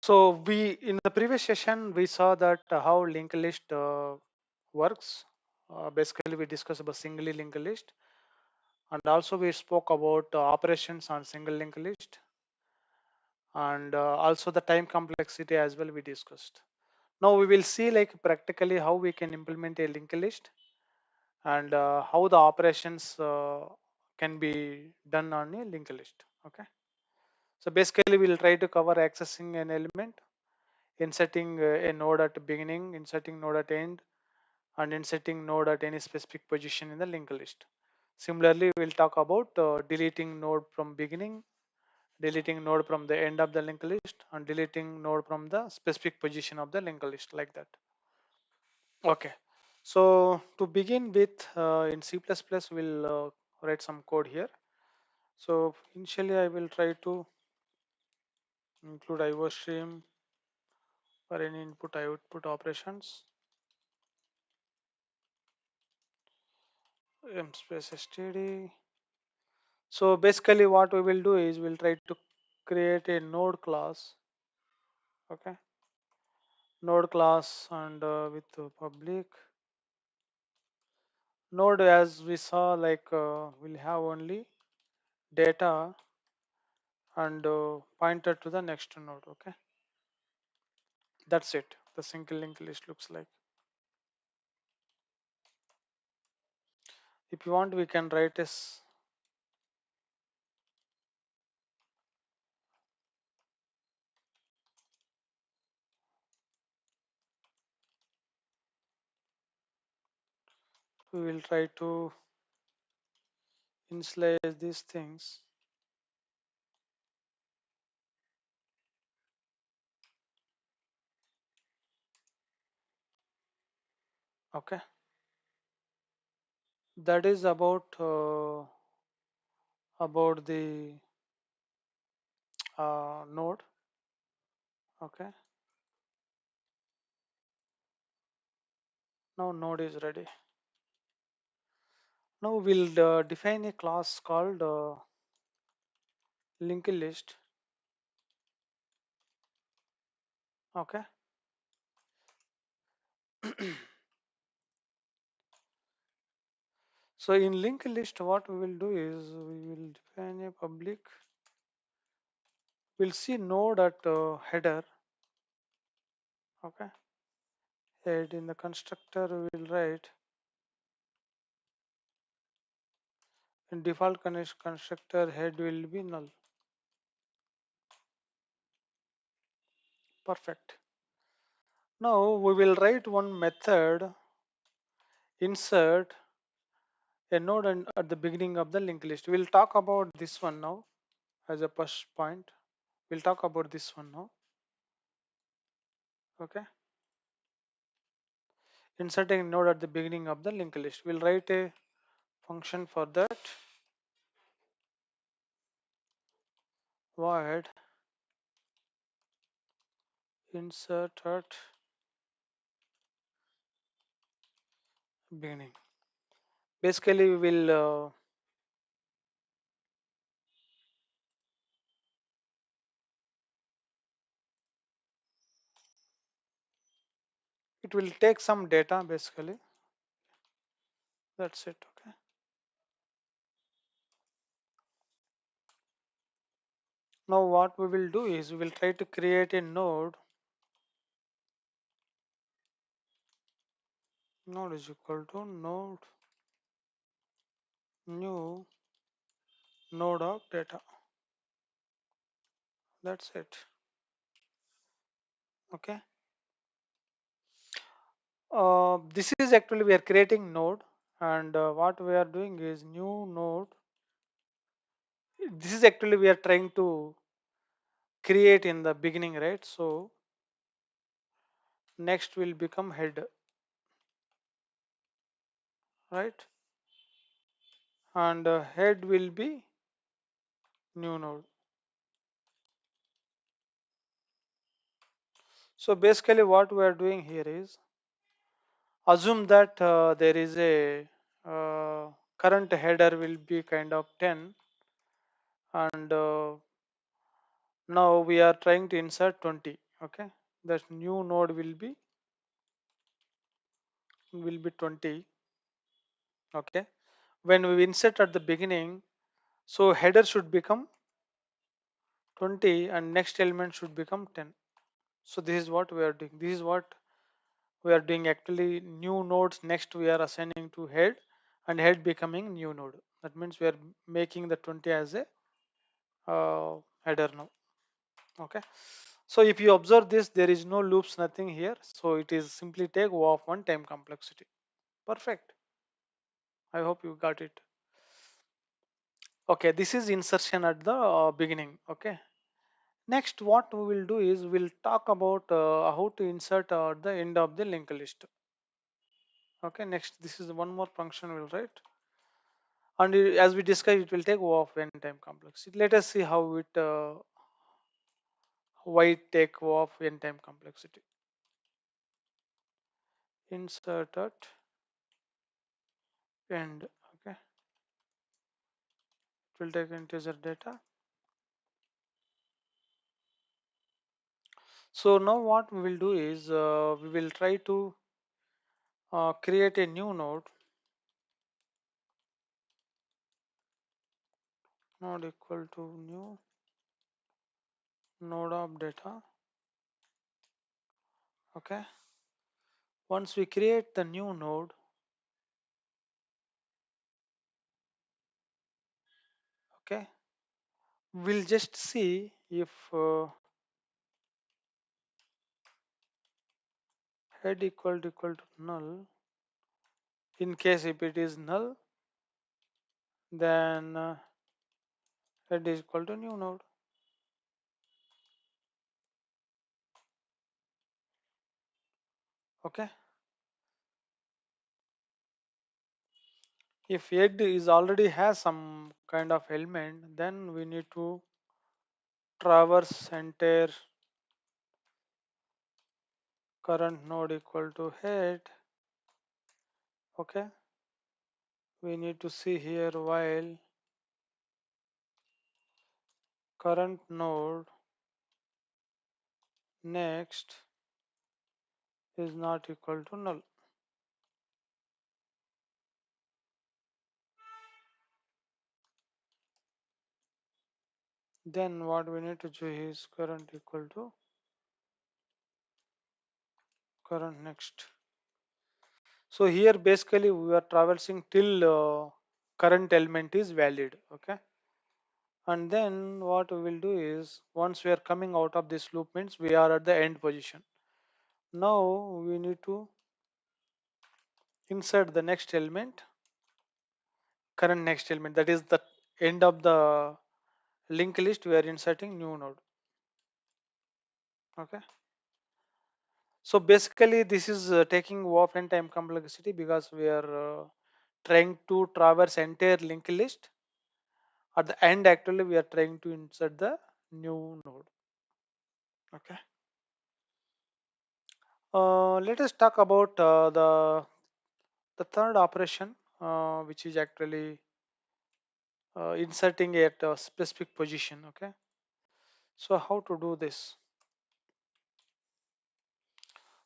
So we in the previous session we saw that how linked list works. Basically, we discussed about single linked list, and also we spoke about operations on single linked list, and also the time complexity as well we discussed. Now we will see like practically how we can implement a linked list and how the operations can be done on a linked list. Okay. So basically, we'll try to cover accessing an element, inserting a node at beginning, inserting node at end, and inserting node at any specific position in the linked list. Similarly, we'll talk about deleting node from beginning, deleting node from the end of the linked list, and deleting node from the specific position of the linked list, like that. Okay. So to begin with, in C++, we'll write some code here. So initially, I will try to include IO stream for any input output operations. M space std. So basically what we will do is we'll try to create a node class. Okay, node class and with public node, as we saw, like we'll have only data and pointer to the next node. Okay, that's it. The single linked list looks like. If you want, we can write as we will try to initialize these things. Okay, that is about the node. Okay, now node is ready. Now we'll define a class called linked list. Okay. So in linked list, what we will do is we will define a public. We'll see node at header. Okay. Head in the constructor we will write in default constructor head will be null. Perfect. Now we will write one method insert a node at the beginning of the linked list. We'll talk about this one now as a first point. We'll talk about this one now. Okay. Inserting node at the beginning of the linked list. We'll write a function for that. Void insert at beginning. Basically, we will it will take some data. Basically, that's it. Okay. Now, what we will do is we will try to create a node. Node is equal to node new node of data. That's it. Okay. This is actually we are creating node, and what we are doing is new node. This is actually we are trying to create in the beginning, right? So next will become head, right? And head will be new node. So basically what we are doing here is assume that there is a current header will be kind of 10, and now we are trying to insert 20. Okay, that new node will be 20. Okay, when we insert at the beginning, so header should become 20 and next element should become 10. So this is what we are doing. This is what we are doing. Actually, new nodes next we are assigning to head, and head becoming new node. That means we are making the 20 as a header now. Okay, so if you observe this, there is no loops, nothing here, so it is simply take O of 1 time complexity. Perfect. I hope you got it. Okay, this is insertion at the beginning. Okay, next what we will do is we'll talk about how to insert at the end of the linked list. Okay, next this is one more function we'll write, and as we discussed, it will take O of n time complexity. Let us see how it why it take O of n time complexity. Insert at end. Okay, it will take integer data. So now what we will do is we will try to create a new node equal to new node of data. Okay, once we create the new node, okay, we'll just see if head equal to null. In case if it is null, then head is equal to new node. Okay, if head is already has some kind of element, then we need to traverse entire current node equal to head. Okay, we need to see here while current node next is not equal to null. Then what we need to do is current equal to current next. So here basically we are traversing till current element is valid. Okay, and then what we will do is once we are coming out of this loop means we are at the end position. Now we need to insert the next element, current next element, that is the end of the linked list. We are inserting new node. Okay, so basically this is taking off n time complexity because we are trying to traverse entire linked list. At the end actually we are trying to insert the new node. Okay, let us talk about the third operation, which is actually inserting at a specific position. Okay, so how to do this?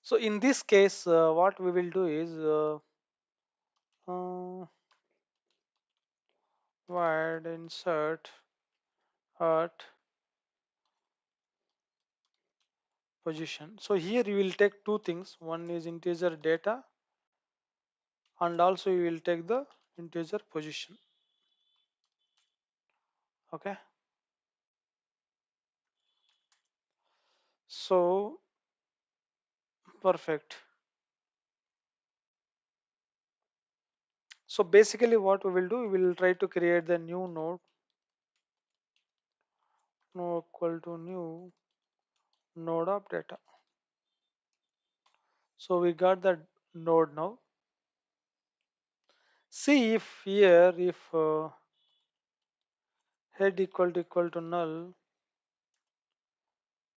So in this case, what we will do is void insert at position. So here you will take two things. One is integer data, and also you will take the integer position. Okay, so perfect. So basically what we will do, we will try to create the new node equal to new node of data. So we got the node now. See if here if head equal to null.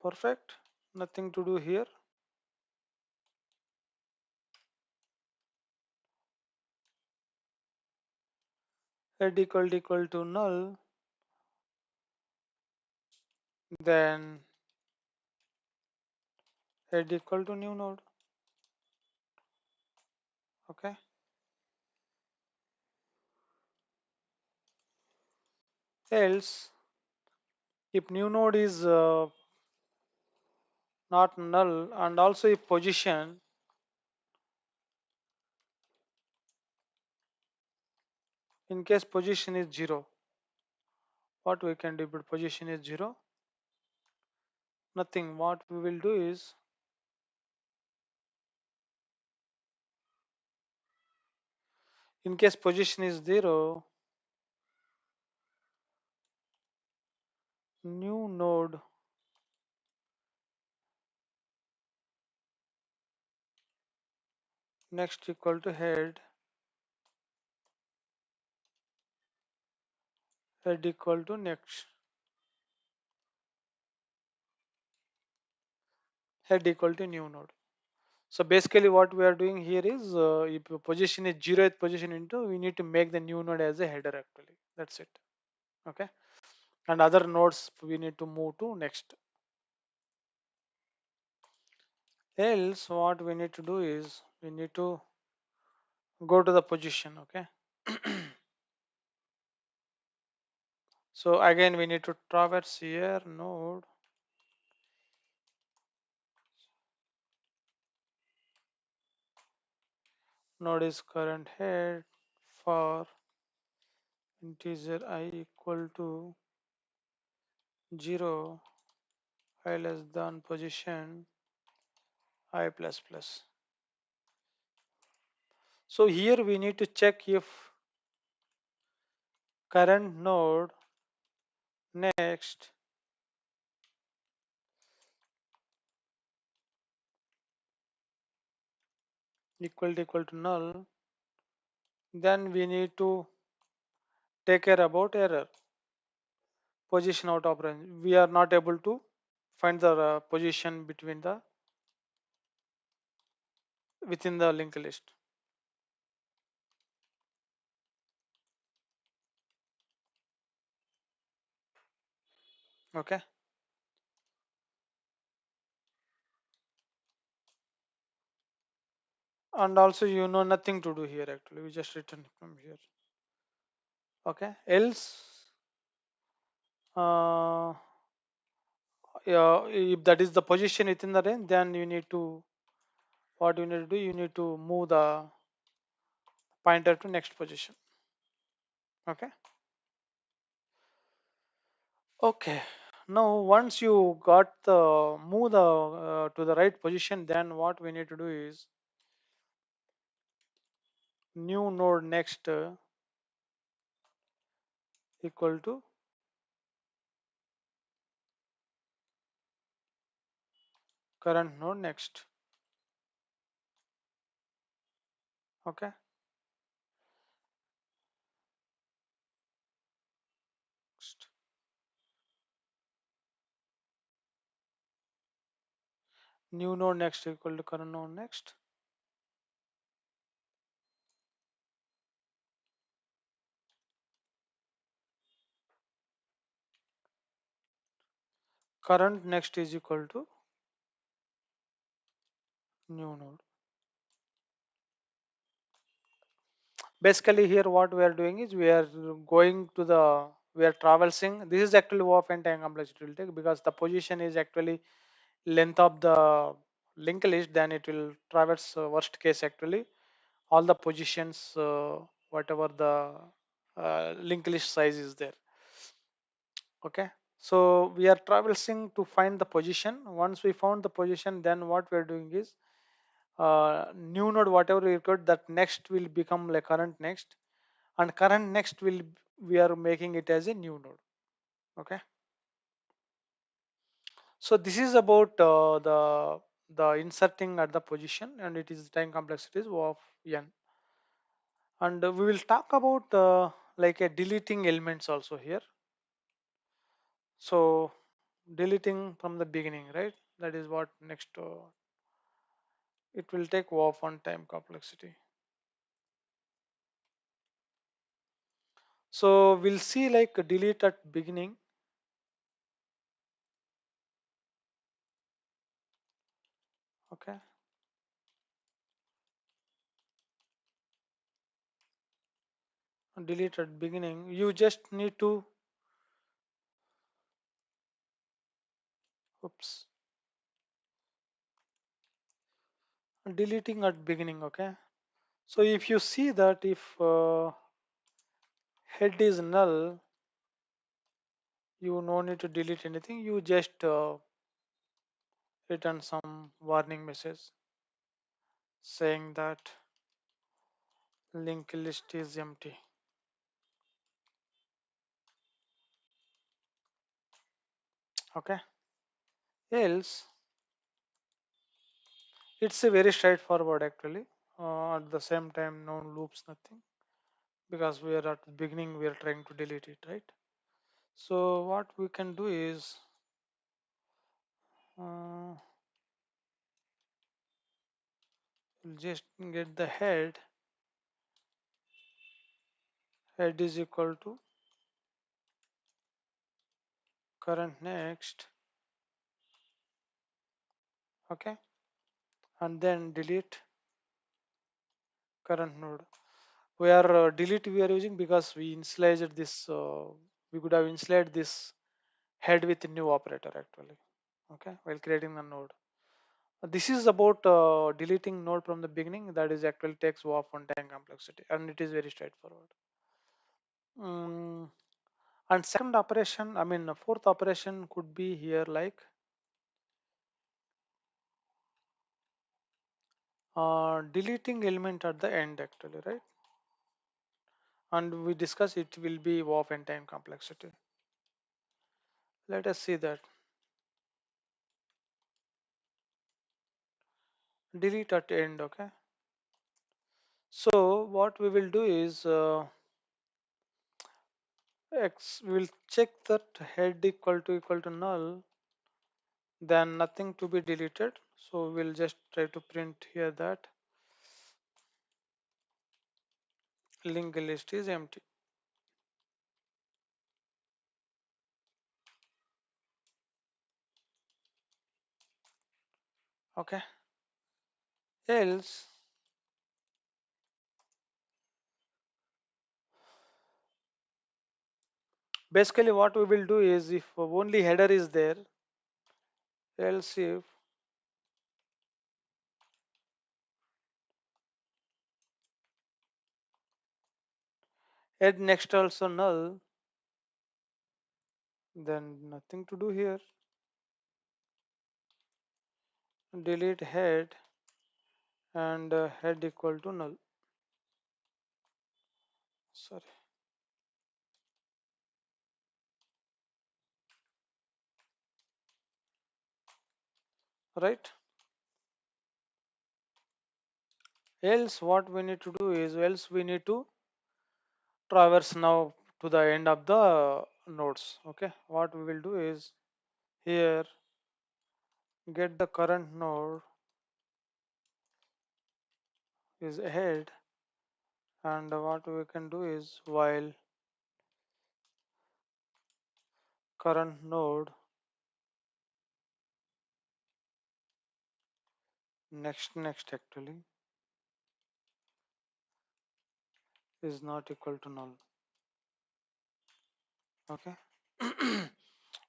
Perfect, nothing to do here. Head equal to null, then head equal to new node. Okay. Else, if new node is not null, and also if position, in case position is 0, what we can do if position is 0? Nothing. What we will do is, in case position is 0, new node next equal to head equal to next, head equal to new node. So basically what we are doing here is, if the position is 0th position into, we need to make the new node as a header actually. That's it. Okay. And other nodes we need to move to next. Else what we need to do is, we need to go to the position. Okay. So again we need to traverse here node is current head for integer I equal to 0, I less than position I plus plus. So here we need to check if current node next equal to null, then we need to take care about error, position out of range. We are not able to find the position between the within the linked list. Okay. And also nothing to do here actually. We just written from here. Okay. Else, uh, yeah, if that is the position within the range, then you need to, what you need to do, you need to move the pointer to next position. Okay. Okay. Now once you got the move the to the right position, then what we need to do is new node next equal to current node next. Okay. Next. New node next equal to current node next. Current next is equal to new node. Basically here what we are doing is, we are going to the, we are traversing. This is actually WAF and time complexity will take, because the position is actually length of the linked list, then it will traverse worst case actually all the positions, whatever the linked list size is there. Okay. So we are traversing to find the position. Once we found the position, then what we are doing is, new node whatever we record, that next will become like current next, and current next will, we are making it as a new node. Okay. So this is about the inserting at the position, and it is time complexity of n. And we will talk about like a deleting elements also here. So deleting from the beginning, right? That is what next. It will take off on time complexity. So we'll see like delete at beginning. Okay, delete at beginning. You just need to, oops, deleting at beginning. Okay, so if you see that if head is null, you no need to delete anything. You just return some warning message saying that linked list is empty. Okay, else it's a very straightforward actually. At the same time, no loops, nothing, because we are at the beginning, we are trying to delete it, right? So what we can do is uh, we'll just get the head is equal to current next. Okay, and then delete current node. We are delete we are using because we initialized this, we could have initialized this head with a new operator actually. Okay, while creating the node. This is about deleting node from the beginning. That is actually takes off one time complexity, and it is very straightforward. Mm, and second operation, I mean, fourth operation could be here like deleting element at the end actually, right? And we discuss it will be of n time complexity. Let us see that. Delete at end. Okay, so what we will do is x will check that head equal to null, then nothing to be deleted, so we'll just try to print here that linked list is empty. Okay, else basically what we will do is if only header is there, else if head next also null, then nothing to do here. Delete head and head equal to null. Sorry, right? Else what we need to do is, else we need to traverse now to the end of the nodes. Okay, what we will do is here get the current node is ahead, and what we can do is while current node next actually is not equal to null. Okay,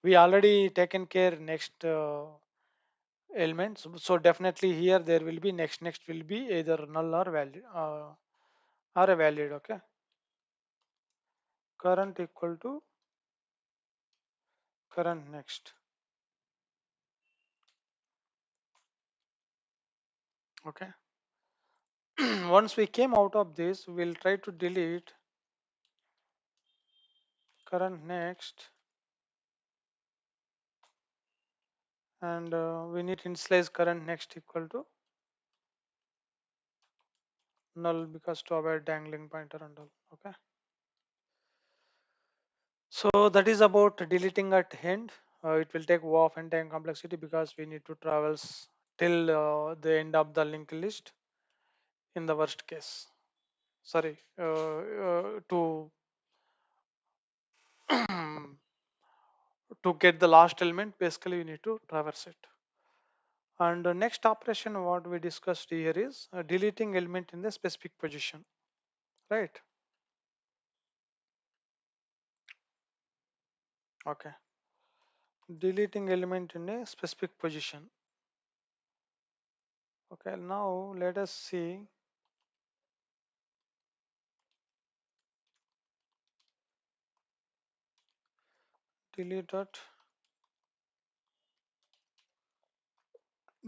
we already taken care next elements, so definitely here there will be next will be either null or valid, or a valid. Okay, current equal to current next. Okay, once we came out of this, we'll try to delete current next, and we need to initialize current next equal to null because to avoid dangling pointer and all. Okay, so that is about deleting at end. It will take off and time complexity because we need to traverse till the end of the linked list in the worst case. Sorry, to to get the last element, basically you need to traverse it. And the next operation what we discussed here is deleting element in the specific position, right? Okay, deleting element in a specific position. Okay, now let us see. Delete dot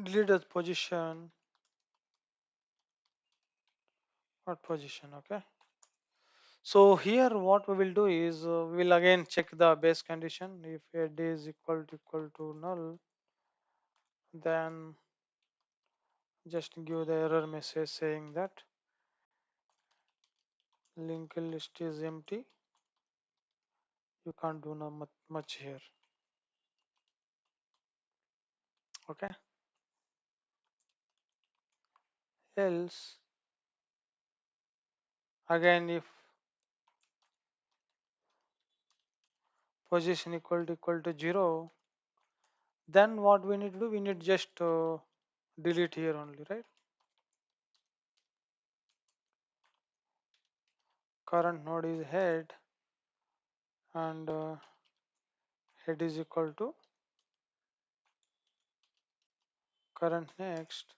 delete that position or position. Okay, so here what we will do is we will again check the base condition. If head is equal to null, then just give the error message saying that linked list is empty. You can't do no much here. Okay, else again if position equal to 0, then what we need to do, we need just delete here only, right? Current node is head, and head is equal to current next,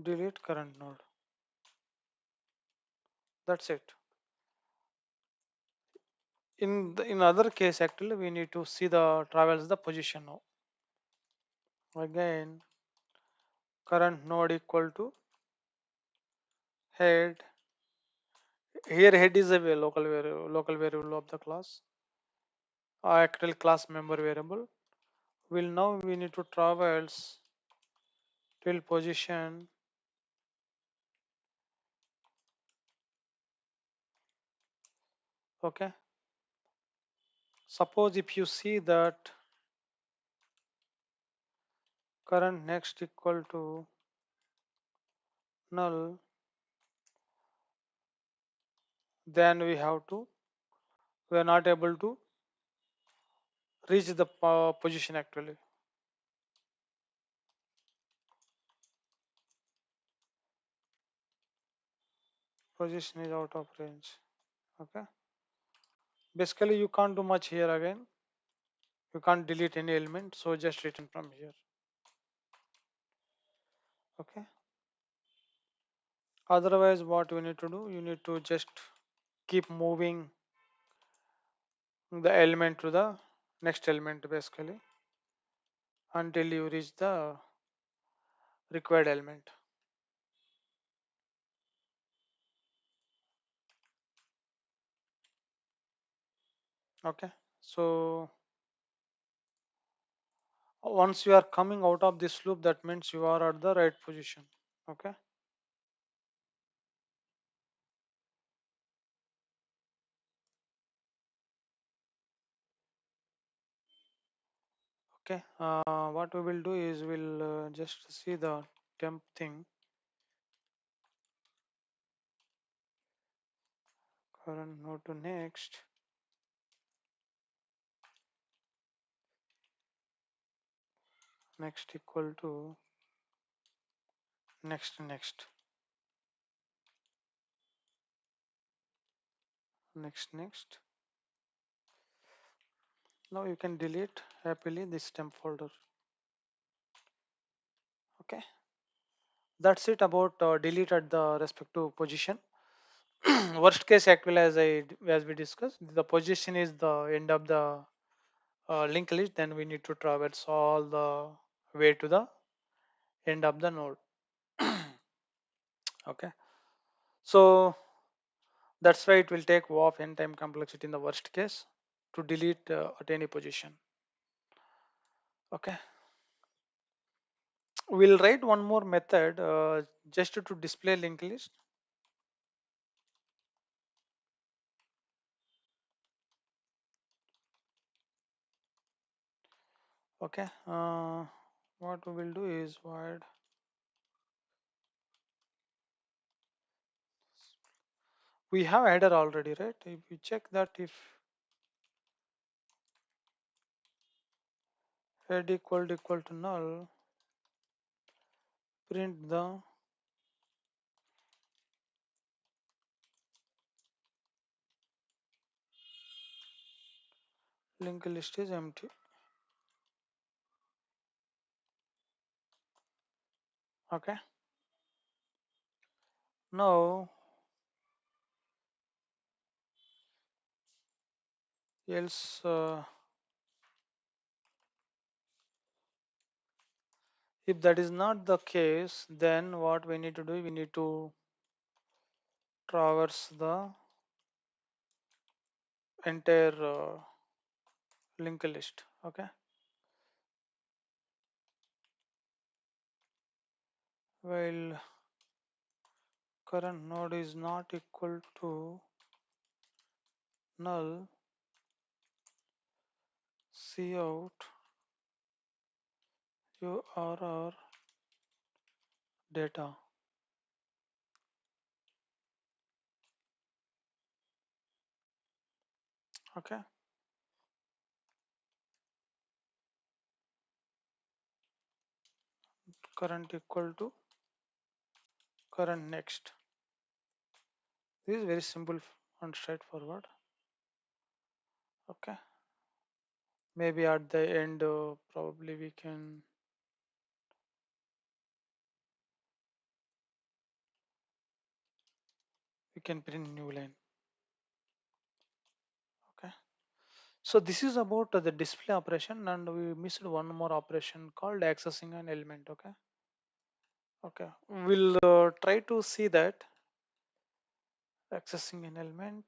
delete current node. That's it. In other case actually we need to see the travels the position now. Again current node equal to head. Here head is a local variable of the class, actual class member variable. Will now we need to traverse till position. Okay, suppose if you see that current next equal to null, then we are not able to reach the position actually. Position is out of range. Okay, basically you can't do much here again. You can't delete any element, so just return from here. Okay, otherwise what we need to do, you need to just keep moving the element to the next element basically until you reach the required element. Okay, so once you are coming out of this loop, that means you are at the right position. Okay, okay, what we will do is we'll just see the temp thing. Current node to next, next equal to next, next. Now you can delete happily this temp folder. Okay, that's it about delete at the respective position. Worst case actually, as we discussed, the position is the end of the linked list. Then we need to traverse all the way to the end of the node. Okay, so that's why it will take O of n time complexity in the worst case to delete at any position. Okay, we'll write one more method just to display linked list. Okay, what we will do is void. We have header already, right? If you check that, if head equal to null, print the linked list is empty. Okay. Now else if that is not the case, then what we need to do, we need to traverse the entire linked list. Okay. While current node is not equal to null, cout urr data. Okay. Current equal to current next. This is very simple and straightforward. Okay. Maybe at the end, probably we can print new line. Okay. So this is about the display operation, and we missed one more operation called accessing an element. Okay. Okay. We'll try to see that accessing an element.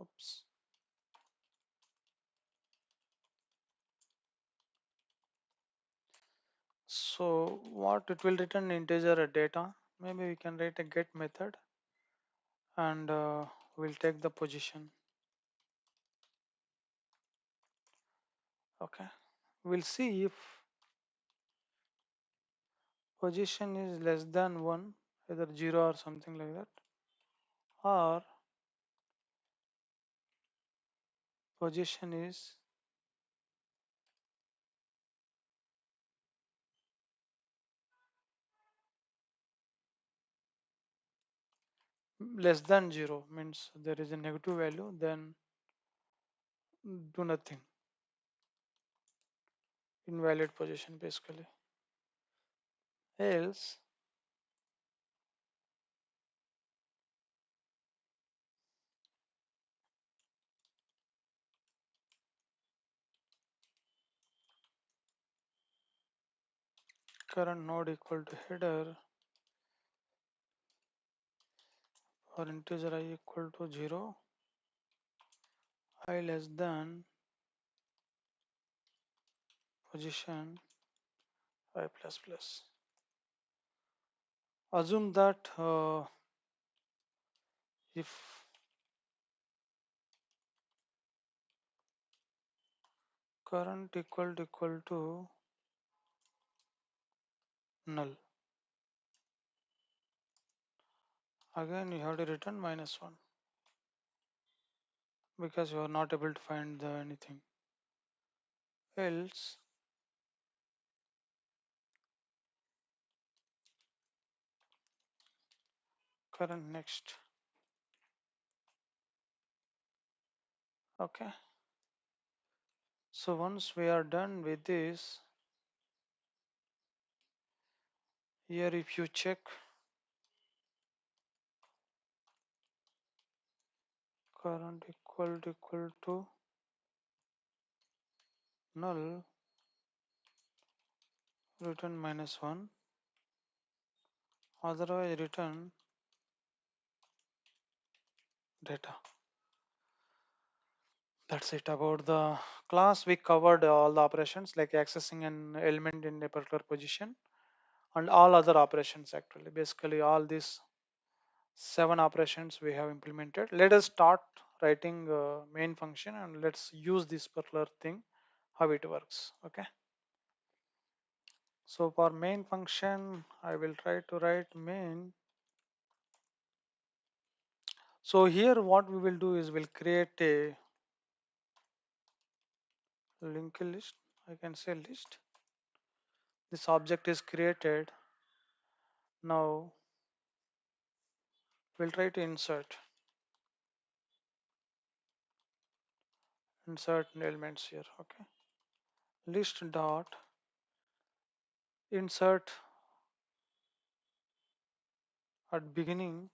Oops. So what it will return integer data. Maybe we can write a get method, and we'll take the position. Okay. We'll see if position is less than 1, either 0 or something like that, or position is less than 0, means there is a negative value, then do nothing, invalid position basically. Else current node equal to header, or integer I equal to 0, I less than position I plus plus. Assume that if current equal to null, again you have to return -1 because you are not able to find anything. Else current next. Okay. So once we are done with this, here if you check current equal to null, return -1, otherwise return data. That's it about the class. We covered all the operations like accessing an element in a particular position and all other operations actually. Basically all these 7 operations we have implemented. Let us start writing main function and let's use this particular thing, how it works. Okay. So for main function, I will try to write main. So here what we will do is we'll create a linked list, I can say list. This object is created. Now we'll try to insert elements here. Okay, list dot insert at beginning.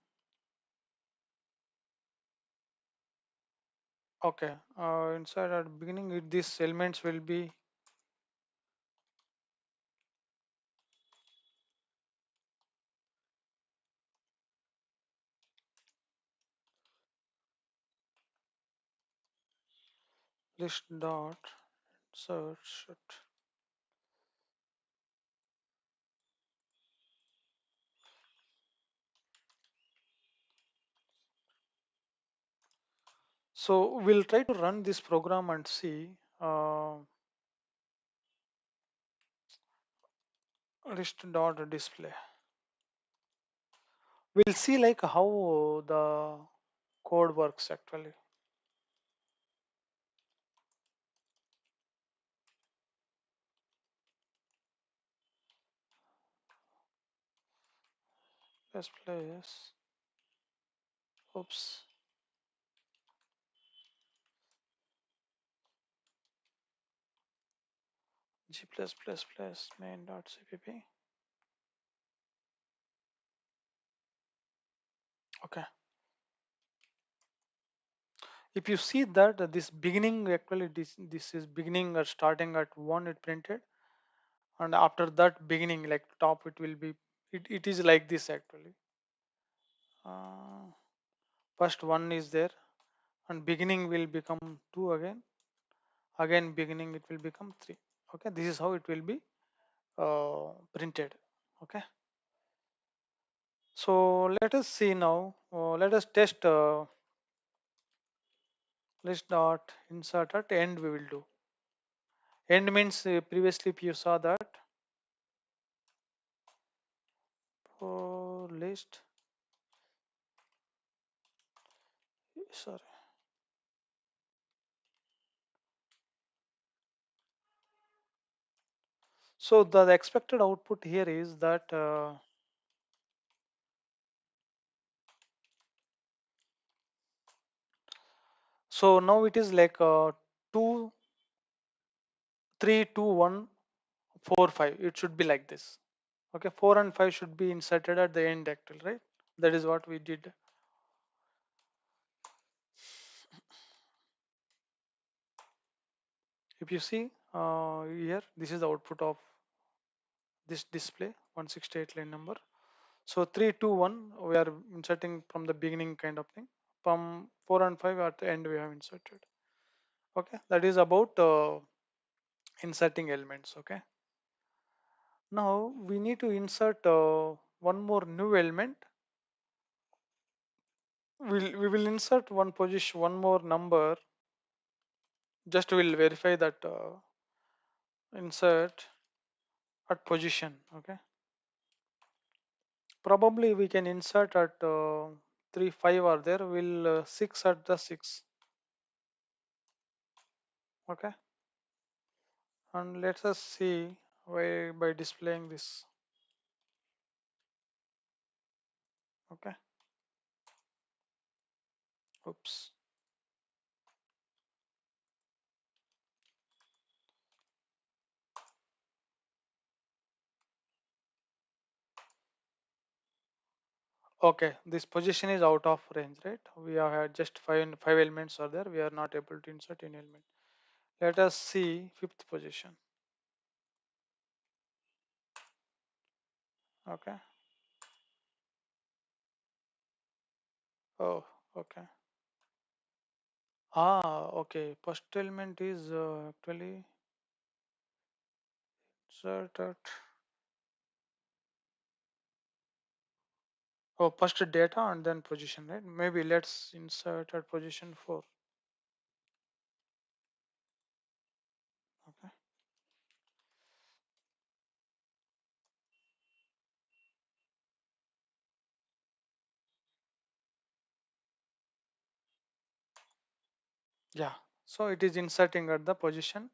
Okay, inside at beginning these elements will be list dot insert. So we'll try to run this program and see list dot display. We'll see like how the code works actually. Display is, oops, g++ main.cpp. Okay. If you see that this beginning actually this is beginning or starting at one it printed, and after that beginning like top it will be it is like this actually. Uh, First one is there and beginning will become two again beginning it will become three. Okay, this is how it will be printed. Okay, so let us see now. Let us test list dot insert at end we will do. End means previously if you saw that for list, sorry. So the expected output here is that so now it is like 2 3 2 1 4 5. It should be like this. Okay, 4 and 5 should be inserted at the end actually, right? That is what we did. If you see here, this is the output of this display 168 line number. So 3 2 1 we are inserting from the beginning kind of thing. From 4 and 5 at the end we have inserted. Okay, that is about inserting elements. Okay, now we need to insert one more new element. We will insert one position, one more number. Just will verify that insert at position. Okay, probably we can insert at 3 5 are there. Will 6 at the 6. Okay, and let us see by displaying this. Okay, oops. Okay, this position is out of range, right? We have had just five elements are there. We are not able to insert any element. Let us see fifth position. Okay. Oh, okay. Okay. First element is actually inserted. Oh, first data and then position, right? Maybe let's insert at position 4. Okay. Yeah. So it is inserting at the position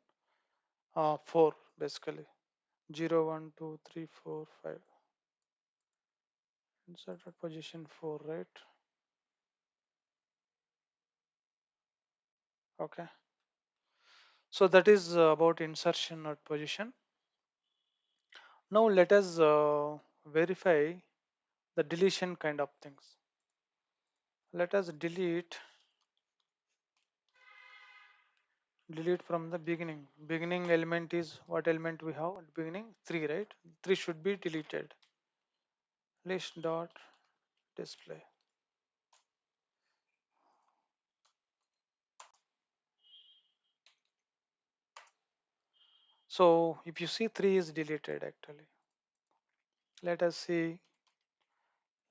4 basically. 0, 1, 2, 3, 4, 5. Insert at position 4, right? Okay. So that is about insertion at position. Now let us verify the deletion kind of things. Let us delete from the beginning. Beginning element is what element we have at beginning? 3, right? 3 should be deleted. List dot display. So if you see 3 is deleted actually. Let us see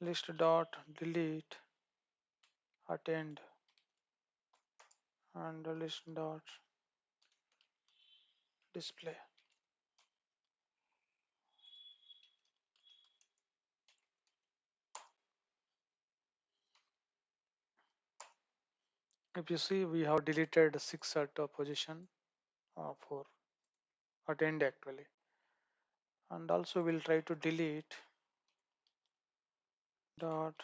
list dot delete at end and list dot display. If you see, we have deleted 6 at position 4 at end actually. And also we'll try to dot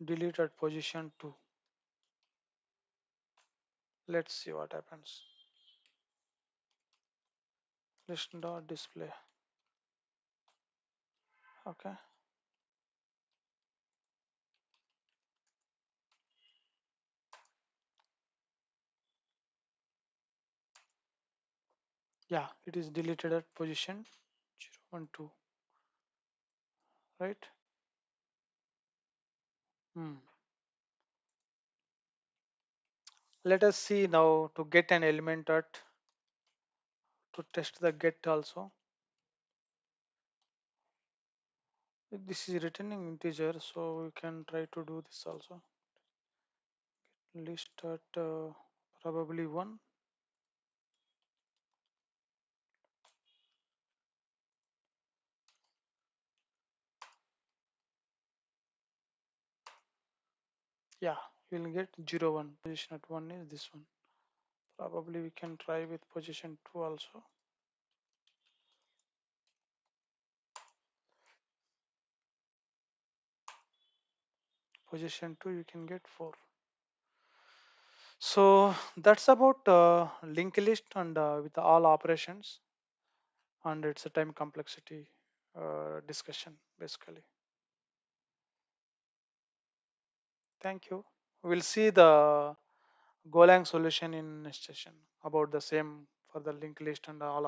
delete at position 2. Let's see what happens. List dot display. Okay. Yeah, it is deleted at position 0, 1, 2, right? Hmm. Let us see now to get an element at to test the get also. This is returning integer, so we can try to do this also. List at probably 1. Yeah, we'll get 0, 1. Position at 1 is this one. Probably we can try with position 2 also. Position 2 you can get 4. So that's about linked list and with all operations, and it's a time complexity discussion basically. Thank you. We'll see the Golang solution in next session about the same for the linked list and all